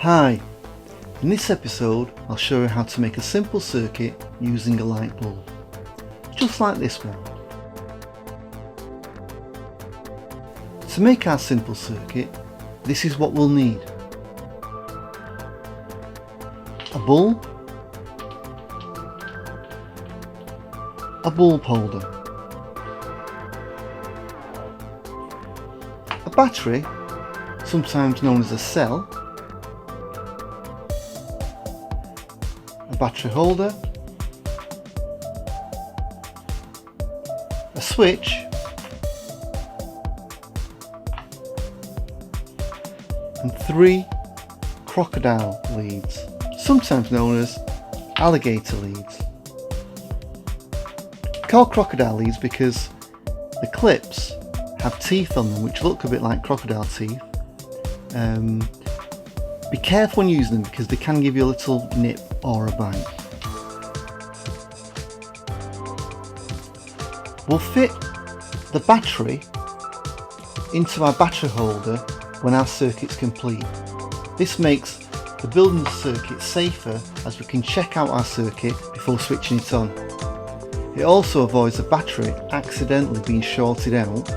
Hi, in this episode I'll show you how to make a simple circuit using a light bulb, just like this one. To make our simple circuit, this is what we'll need: a bulb, a bulb holder, a battery, sometimes known as a cell, a battery holder, a switch, and 3 crocodile leads, sometimes known as alligator leads. Called crocodile leads because the clips have teeth on them which look a bit like crocodile teeth. Be careful when using them because they can give you a little nip or a bite. We'll fit the battery into our battery holder when our circuit's complete. This makes the building the circuit safer as we can check out our circuit before switching it on. It also avoids the battery accidentally being shorted out,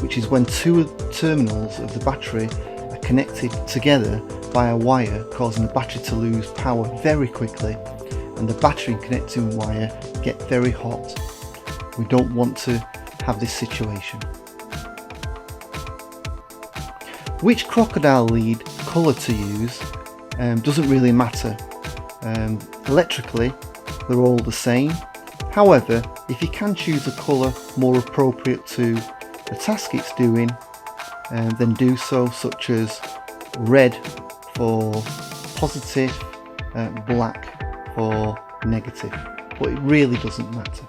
which is when 2 terminals of the battery are connected together by a wire, causing the battery to lose power very quickly and the battery and connecting wire get very hot. We don't want to have this situation. Which crocodile lead colour to use doesn't really matter. Electrically they're all the same. However, if you can choose a colour more appropriate to the task it's doing, then do so, such as red for positive, black for negative, but it really doesn't matter.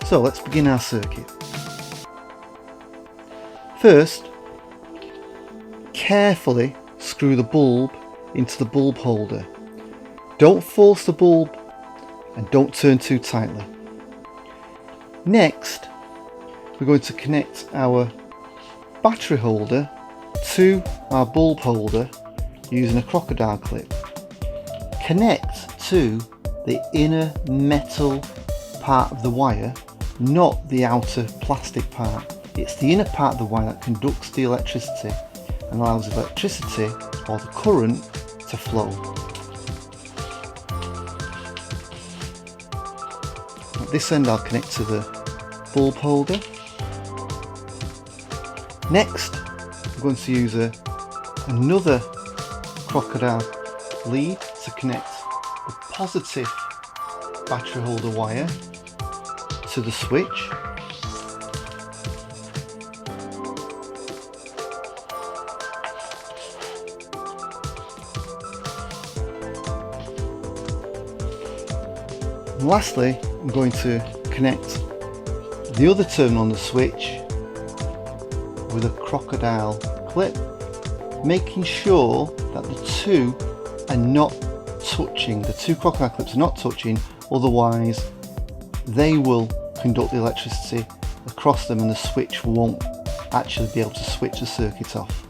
So let's begin our circuit. First, carefully screw the bulb into the bulb holder. Don't force the bulb and don't turn too tightly. Next, we're going to connect our battery holder to our bulb holder using a crocodile clip. Connect to the inner metal part of the wire, not the outer plastic part. It's the inner part of the wire that conducts the electricity and allows the electricity or the current to flow. At this end I'll connect to the bulb holder. Next I'm going to use another crocodile lead to connect the positive battery holder wire to the switch. And lastly, I'm going to connect the other terminal on the switch with a crocodile clip, making sure that the two are not touching, the 2 crocodile clips are not touching, otherwise they will conduct the electricity across them and the switch won't actually be able to switch the circuit off.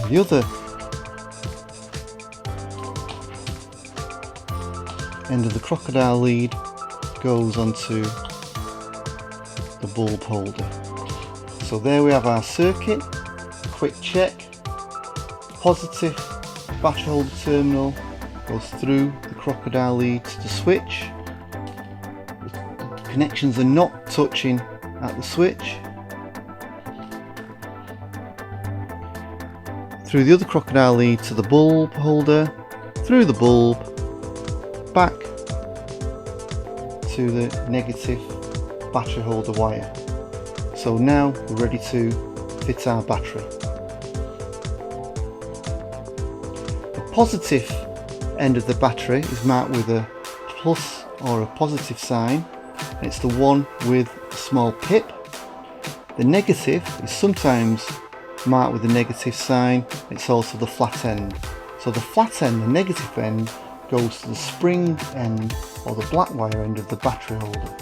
And the other end of the crocodile lead goes onto the bulb holder. So there we have our circuit. Quick check: positive battery holder terminal goes through the crocodile lead to the switch. The connections are not touching at the switch. Through the other crocodile lead to the bulb holder, through the bulb, back to the negative battery holder wire. So now we're ready to fit our battery. The positive end of the battery is marked with a plus or a positive sign. It's the one with a small pip. The negative is sometimes marked with a negative sign. It's also the flat end. So the flat end, the negative end, goes to the spring end or the black wire end of the battery holder.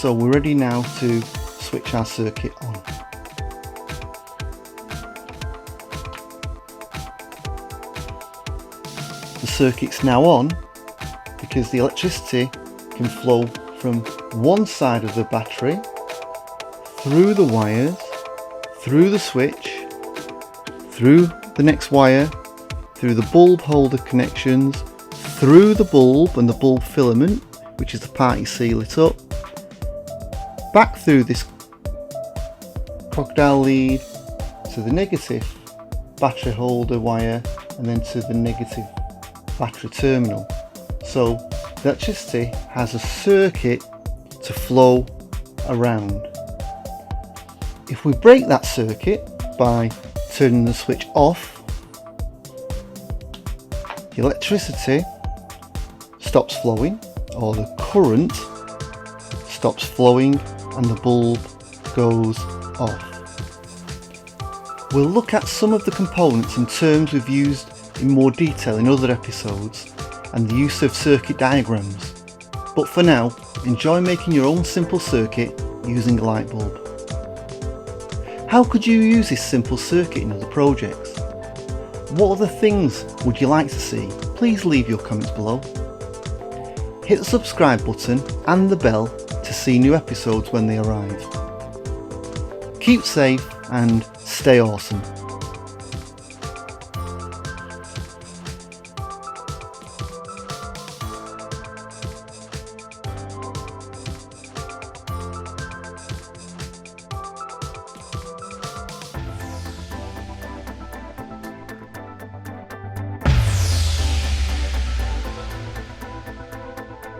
So we're ready now to switch our circuit on. The circuit's now on because the electricity can flow from one side of the battery, through the wires, through the switch, through the next wire, through the bulb holder connections, through the bulb and the bulb filament, which is the part you see lit up, back through this crocodile lead to the negative battery holder wire, and then to the negative battery terminal. So the electricity has a circuit to flow around. If we break that circuit by turning the switch off, the electricity stops flowing, or the current stops flowing, and the bulb goes off. We'll look at some of the components and terms we've used in more detail in other episodes, and the use of circuit diagrams. But for now, enjoy making your own simple circuit using a light bulb. How could you use this simple circuit in other projects? What other things would you like to see? Please leave your comments below. Hit the subscribe button and the bell to see new episodes when they arrive. Keep safe and stay awesome.